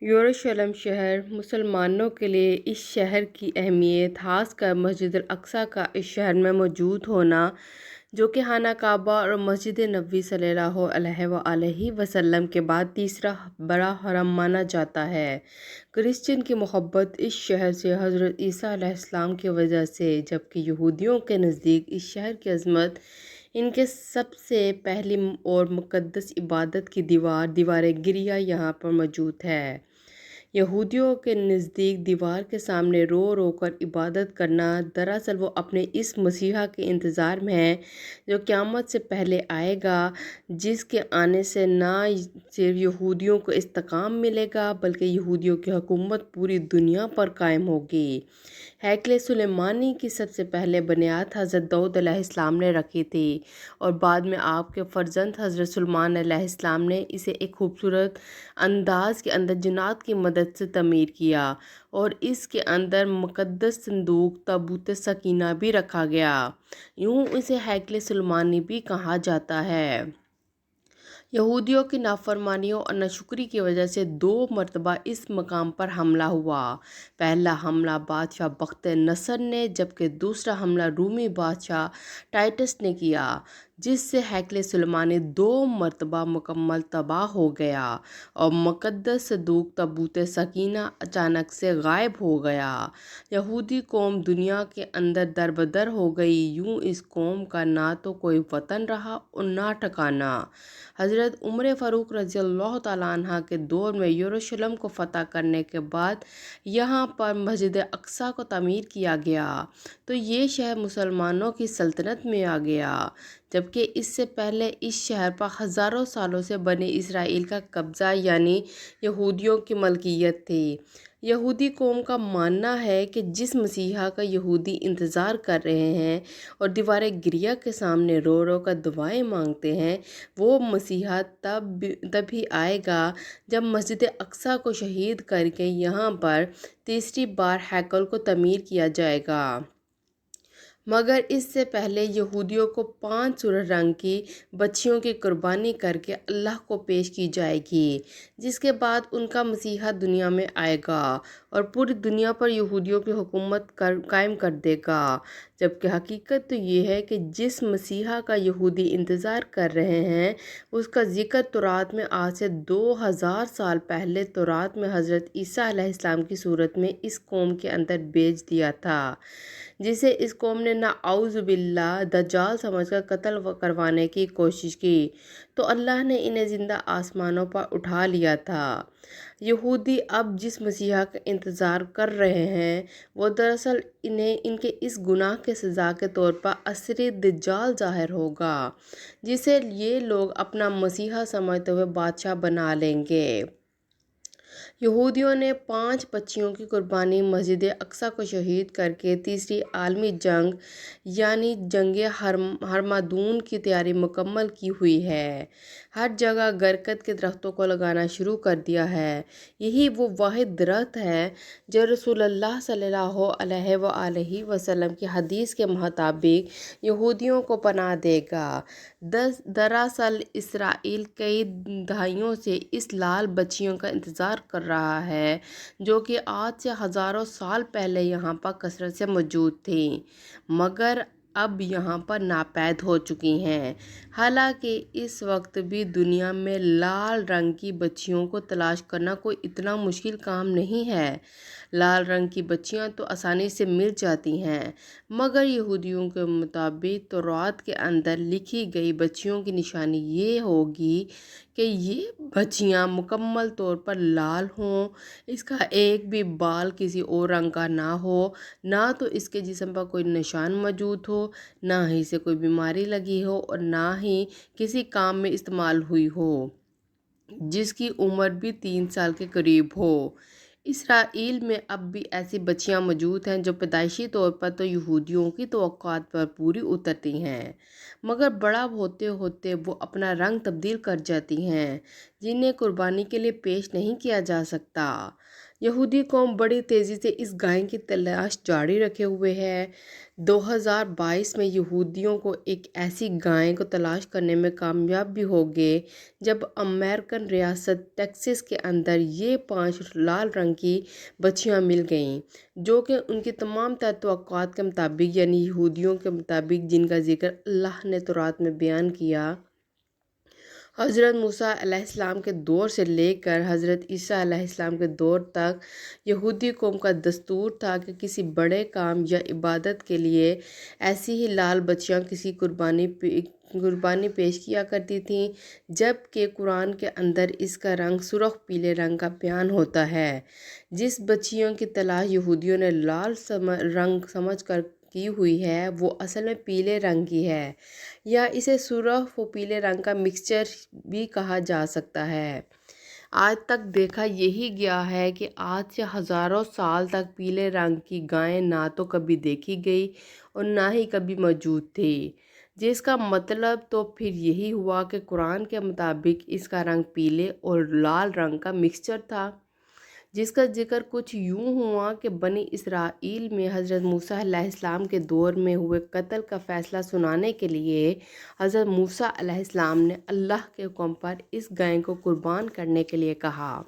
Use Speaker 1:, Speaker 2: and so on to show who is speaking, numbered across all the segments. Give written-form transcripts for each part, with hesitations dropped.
Speaker 1: یروشلم شہر مسلمانوں کے لیے اس شہر کی اہمیت خاص کر مسجد الاقصی کا اس شہر میں موجود ہونا، جو کہ خانہ کعبہ اور مسجد نبوی صلی اللہ علیہ وآلہ وسلم کے بعد تیسرا بڑا حرم مانا جاتا ہے۔ کرسچن کی محبت اس شہر سے حضرت عیسیٰ علیہ السلام کی وجہ سے، جبکہ یہودیوں کے نزدیک اس شہر کی عظمت ان کے سب سے پہلی اور مقدس عبادت کی دیوار گریہ یہاں پر موجود ہے۔ یہودیوں کے نزدیک دیوار کے سامنے رو رو کر عبادت کرنا، دراصل وہ اپنے اس مسیحا کے انتظار میں ہیں جو قیامت سے پہلے آئے گا، جس کے آنے سے نہ صرف یہودیوں کو استحکام ملے گا بلکہ یہودیوں کی حکومت پوری دنیا پر قائم ہوگی۔ ہیکل سلیمانی کی سب سے پہلے بنیاد حضرت داؤد علیہ السلام نے رکھی تھی، اور بعد میں آپ کے فرزند حضرت سلیمان علیہ السلام نے اسے ایک خوبصورت انداز کے اندر جنات کی مدد سے تعمیر کیا، اور اس کے اندر مقدس صندوق تابوت سکینہ بھی رکھا گیا۔ یوں اسے ہیکل سلیمانی بھی کہا جاتا ہے۔ یہودیوں کی نافرمانیوں اور ناشکری کی وجہ سے 2 مرتبہ اس مقام پر حملہ ہوا۔ پہلا حملہ بادشاہ بخت نصر نے، جبکہ دوسرا حملہ رومی بادشاہ ٹائٹس نے کیا، جس سے ہیکل سلیمانی 2 مرتبہ مکمل تباہ ہو گیا اور مقدس صندوق تابوت سکینہ اچانک سے غائب ہو گیا۔ یہودی قوم دنیا کے اندر دربدر ہو گئی۔ یوں اس قوم کا نہ تو کوئی وطن رہا اور نہ ٹھکانہ۔ حضرت عمر فاروق رضی اللہ تعالیٰ عنہ کے دور میں یروشلم کو فتح کرنے کے بعد یہاں پر مسجد اقصی کو تعمیر کیا گیا، تو یہ شہر مسلمانوں کی سلطنت میں آ گیا، جبکہ اس سے پہلے اس شہر پر ہزاروں سالوں سے بنی اسرائیل کا قبضہ یعنی یہودیوں کی ملکیت تھی۔ یہودی قوم کا ماننا ہے کہ جس مسیحا کا یہودی انتظار کر رہے ہیں اور دیوار گریہ کے سامنے رو رو کر دعائیں مانگتے ہیں، وہ مسیحا تب ہی آئے گا جب مسجد اقصی کو شہید کر کے یہاں پر تیسری بار ہیکل کو تعمیر کیا جائے گا۔ مگر اس سے پہلے یہودیوں کو 5 سرخ رنگ کی بچیوں کی قربانی کر کے اللہ کو پیش کی جائے گی، جس کے بعد ان کا مسیحا دنیا میں آئے گا اور پوری دنیا پر یہودیوں کی حکومت قائم کر دے گا۔ جبکہ حقیقت تو یہ ہے کہ جس مسیحا کا یہودی انتظار کر رہے ہیں، اس کا ذکر تورات میں آج سے 2000 سال پہلے تورات میں حضرت عیسیٰ علیہ السلام کی صورت میں اس قوم کے اندر بھیج دیا تھا، جسے اس قوم نے نعوذ باللہ دجال سمجھ کر قتل کروانے کی کوشش کی، تو اللہ نے انہیں زندہ آسمانوں پر اٹھا لیا تھا۔ یہودی اب جس مسیحا کا انتظار کر رہے ہیں، وہ دراصل انہیں ان کے اس گناہ کے سزا کے طور پر عصری دجال ظاہر ہوگا، جسے یہ لوگ اپنا مسیحا سمجھتے ہوئے بادشاہ بنا لیں گے۔ یہودیوں نے 5 بچیوں کی قربانی مسجد اقصی کو شہید کر کے تیسری عالمی جنگ یعنی جنگ ہرمدون کی تیاری مکمل کی ہوئی ہے۔ ہر جگہ برکت کے درختوں کو لگانا شروع کر دیا ہے۔ یہی وہ واحد درخت ہے جو رسول اللہ صلی اللہ علیہ وآلہ وسلم کی حدیث کے مطابق یہودیوں کو پناہ دے گا۔ دراصل اسرائیل کئی دہائیوں سے اس لال بچیوں کا انتظار کر رہا ہے، جو کہ آج سے ہزاروں سال پہلے یہاں پر کثرت سے موجود تھیں، مگر اب یہاں پر ناپید ہو چکی ہیں۔ حالانکہ اس وقت بھی دنیا میں لال رنگ کی بچیوں کو تلاش کرنا کوئی اتنا مشکل کام نہیں ہے۔ لال رنگ کی بچیاں تو آسانی سے مل جاتی ہیں، مگر یہودیوں کے مطابق تورات کے اندر لکھی گئی بچیوں کی نشانی یہ ہوگی کہ یہ بچیاں مکمل طور پر لال ہوں، اس کا ایک بھی بال کسی اور رنگ کا نہ ہو، نہ تو اس کے جسم پر کوئی نشان موجود ہو، نہ ہی اسے کوئی بیماری لگی ہو، اور نہ ہی کسی کام میں استعمال ہوئی ہو، جس کی عمر بھی 3 سال کے قریب ہو۔ اسرائیل میں اب بھی ایسی بچیاں موجود ہیں جو پیدائشی طور پر تو یہودیوں کی توقعات پر پوری اترتی ہیں، مگر بڑا ہوتے ہوتے وہ اپنا رنگ تبدیل کر جاتی ہیں، جنہیں قربانی کے لیے پیش نہیں کیا جا سکتا۔ یہودی قوم بڑی تیزی سے اس گائے کی تلاش جاری رکھے ہوئے ہے۔ 2022 میں یہودیوں کو ایک ایسی گائے کو تلاش کرنے میں کامیاب بھی ہو گئے جب امریکن ریاست ٹیکساس کے اندر یہ 5 لال رنگ کی بچیاں مل گئیں، جو کہ ان کی تمام تر توقعات کے مطابق، یعنی یہودیوں کے مطابق، جن کا ذکر اللہ نے تورات میں بیان کیا، حضرت موسیٰ علیہ السلام کے دور سے لے کر حضرت عیسیٰ علیہ السلام کے دور تک یہودی قوم کا دستور تھا کہ کسی بڑے کام یا عبادت کے لیے ایسی ہی لال بچیاں کسی قربانی پیش کیا کرتی تھیں، جبکہ قرآن کے اندر اس کا رنگ سرخ پیلے رنگ کا بیان ہوتا ہے۔ جس بچیوں کی تلاش یہودیوں نے لال رنگ سمجھ کر کی ہوئی ہے، وہ اصل میں پیلے رنگ کی ہے، یا اسے سرخ و پیلے رنگ کا مکسچر بھی کہا جا سکتا ہے۔ آج تک دیکھا یہی گیا ہے کہ آج سے ہزاروں سال تک پیلے رنگ کی گائیں نہ تو کبھی دیکھی گئی اور نہ ہی کبھی موجود تھی، جس کا مطلب تو پھر یہی ہوا کہ قرآن کے مطابق اس کا رنگ پیلے اور لال رنگ کا مکسچر تھا، جس کا ذکر کچھ یوں ہوا کہ بنی اسرائیل میں حضرت موسیٰ علیہ السلام کے دور میں ہوئے قتل کا فیصلہ سنانے کے لیے حضرت موسیٰ علیہ السلام نے اللہ کے حکم پر اس گائے کو قربان کرنے کے لیے کہا،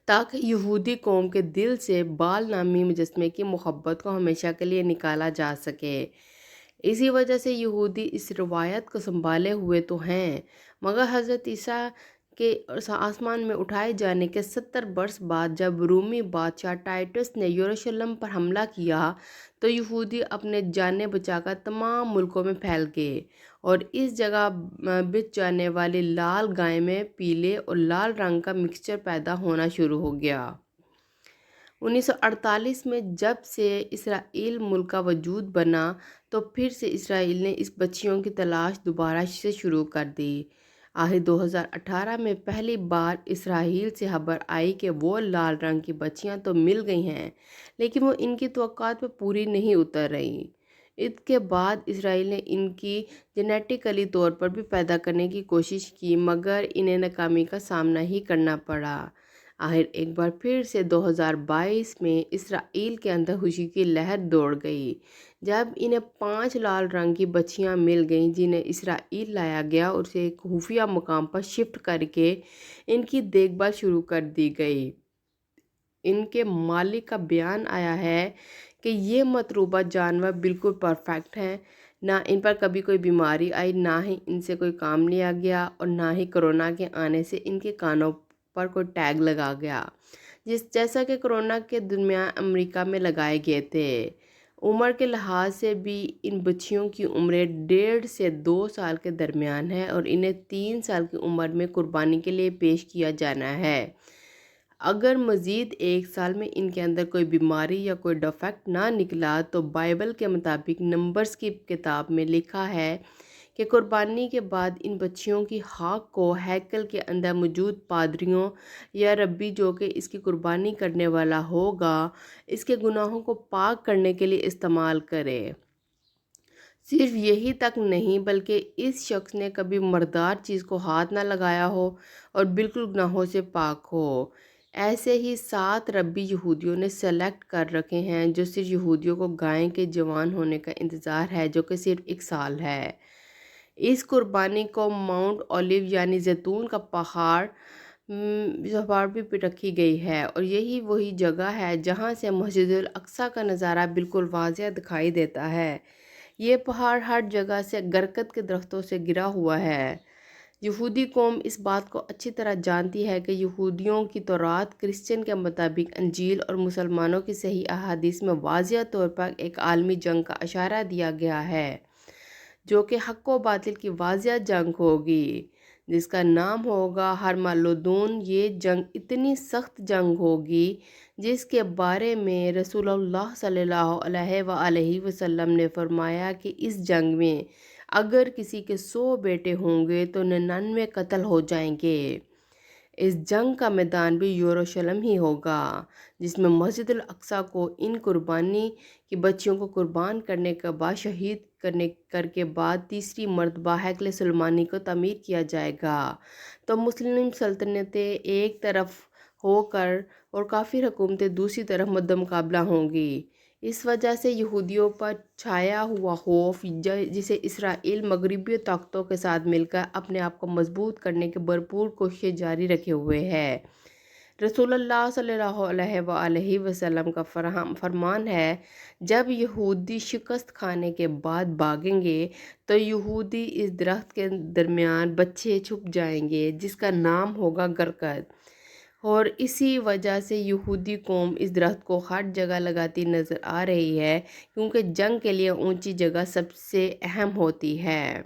Speaker 1: تاکہ یہودی قوم کے دل سے بال نامی مجسمے کی محبت کو ہمیشہ کے لیے نکالا جا سکے۔ اسی وجہ سے یہودی اس روایت کو سنبھالے ہوئے تو ہیں، مگر حضرت عیسیٰ کے آسمان میں اٹھائے جانے کے 70 برس بعد جب رومی بادشاہ ٹائٹس نے یروشلم پر حملہ کیا تو یہودی اپنے جانیں بچا کر تمام ملکوں میں پھیل گئے، اور اس جگہ بچ جانے والی لال گائے میں پیلے اور لال رنگ کا مکسچر پیدا ہونا شروع ہو گیا۔ 1948 میں جب سے اسرائیل ملک کا وجود بنا تو پھر سے اسرائیل نے اس بچیوں کی تلاش دوبارہ سے شروع کر دی۔ آخر 2018 میں پہلی بار اسرائیل سے خبر آئی کہ وہ لال رنگ کی بچیاں تو مل گئی ہیں، لیکن وہ ان کی توقعات پہ پوری نہیں اتر رہی۔ اس کے بعد اسرائیل نے ان کی جینیٹیکلی طور پر بھی پیدا کرنے کی کوشش کی، مگر انہیں ناکامی کا سامنا ہی کرنا پڑا۔ آخر ایک بار پھر سے 2022 میں اسرائیل کے اندر خوشی کی لہر دوڑ گئی جب انہیں 5 لال رنگ کی بچیاں مل گئیں، جنہیں اسرائیل لایا گیا اور اسے ایک خفیہ مقام پر شفٹ کر کے ان کی دیکھ بھال شروع کر دی گئی۔ ان کے مالک کا بیان آیا ہے کہ یہ مطلوبہ جانور بالکل پرفیکٹ ہیں، نہ ان پر کبھی کوئی بیماری آئی، نہ ہی ان سے کوئی کام لیا گیا، اور نہ ہی کورونا کے آنے سے ان کے کانوں پر کوئی ٹیگ لگا گیا، جیسا کہ کورونا کے درمیان امریکہ میں لگائے گئے تھے۔ عمر کے لحاظ سے بھی ان بچیوں کی عمریں 1.5 سے 2 سال کے درمیان ہے، اور انہیں 3 سال کی عمر میں قربانی کے لیے پیش کیا جانا ہے۔ اگر مزید 1 سال میں ان کے اندر کوئی بیماری یا کوئی ڈیفیکٹ نہ نکلا تو بائبل کے مطابق نمبرز کی کتاب میں لکھا ہے کہ قربانی کے بعد ان بچیوں کی خاک کو ہیکل کے اندر موجود پادریوں یا ربی جو کہ اس کی قربانی کرنے والا ہوگا، اس کے گناہوں کو پاک کرنے کے لیے استعمال کرے۔ صرف یہی تک نہیں بلکہ اس شخص نے کبھی مردار چیز کو ہاتھ نہ لگایا ہو اور بالکل گناہوں سے پاک ہو۔ ایسے ہی 7 ربی یہودیوں نے سلیکٹ کر رکھے ہیں جو صرف یہودیوں کو گائے کے جوان ہونے کا انتظار ہے، جو کہ صرف 1 سال ہے۔ اس قربانی کو ماؤنٹ اولیو یعنی زیتون کا پہاڑ بھی رکھی گئی ہے، اور یہی وہی جگہ ہے جہاں سے مسجد الاقصیٰ کا نظارہ بالکل واضح دکھائی دیتا ہے۔ یہ پہاڑ ہر جگہ سے برکت کے درختوں سے گھرا ہوا ہے۔ یہودی قوم اس بات کو اچھی طرح جانتی ہے کہ یہودیوں کی تورات کرسچن کے مطابق انجیل اور مسلمانوں کی صحیح احادیث میں واضح طور پر ایک عالمی جنگ کا اشارہ دیا گیا ہے، جو کہ حق و باطل کی واضح جنگ ہوگی، جس کا نام ہوگا ہرملدون۔ یہ جنگ اتنی سخت جنگ ہوگی جس کے بارے میں رسول اللہ صلی اللہ علیہ وآلہ وسلم نے فرمایا کہ اس جنگ میں اگر کسی کے 100 بیٹے ہوں گے تو 99 قتل ہو جائیں گے۔ اس جنگ کا میدان بھی یروشلم ہی ہوگا، جس میں مسجد الاقصی کو ان قربانی کی بچیوں کو قربان کرنے کے بعد شہید کر کے بعد تیسری مرتبہ ہیکل سلیمانی کو تعمیر کیا جائے گا۔ تو مسلم سلطنتیں ایک طرف ہو کر اور کافر حکومتیں دوسری طرف مدمقابلہ ہوں گی۔ اس وجہ سے یہودیوں پر چھایا ہوا خوف، جسے اسرائیل مغربی طاقتوں کے ساتھ مل کر اپنے آپ کو مضبوط کرنے کی بھرپور کوششیں جاری رکھے ہوئے ہے۔ رسول اللہ صلی اللہ علیہ وآلہ وسلم کا فرمان ہے، جب یہودی شکست کھانے کے بعد بھاگیں گے تو یہودی اس درخت کے درمیان بچے چھپ جائیں گے جس کا نام ہوگا گرکد، اور اسی وجہ سے یہودی قوم اس درخت کو ہر جگہ لگاتی نظر آ رہی ہے، کیونکہ جنگ کے لیے اونچی جگہ سب سے اہم ہوتی ہے۔